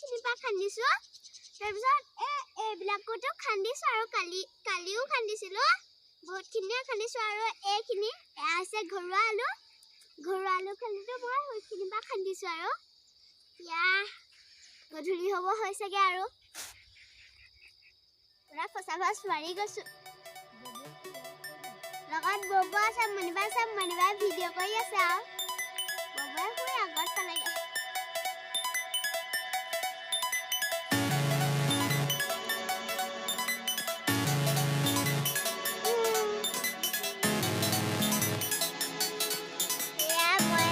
বহুতখিনি পৰা খান্দিছোঁ তাৰপিছত এইবিলাকতো খান্দিছোঁ আৰু কালিও খান্দিছিলোঁ বহুতখিনিয়ে খান্দিছোঁ আৰু এইখিনি এয়া হৈছে ঘৰুৱা আলু খান্দিতো মই সেইখিনি পৰা খান্দিছোঁ আৰু এতিয়া গধূলি হ'ব হৈছেগৈ আৰু পুৰা ফচা ফচ মাৰি গৈছোঁ লগত বব আছে মণিবাই ভিডিঅ' কৰি আছে আৰু ববই শুই আগত পালেগৈ এয়া মই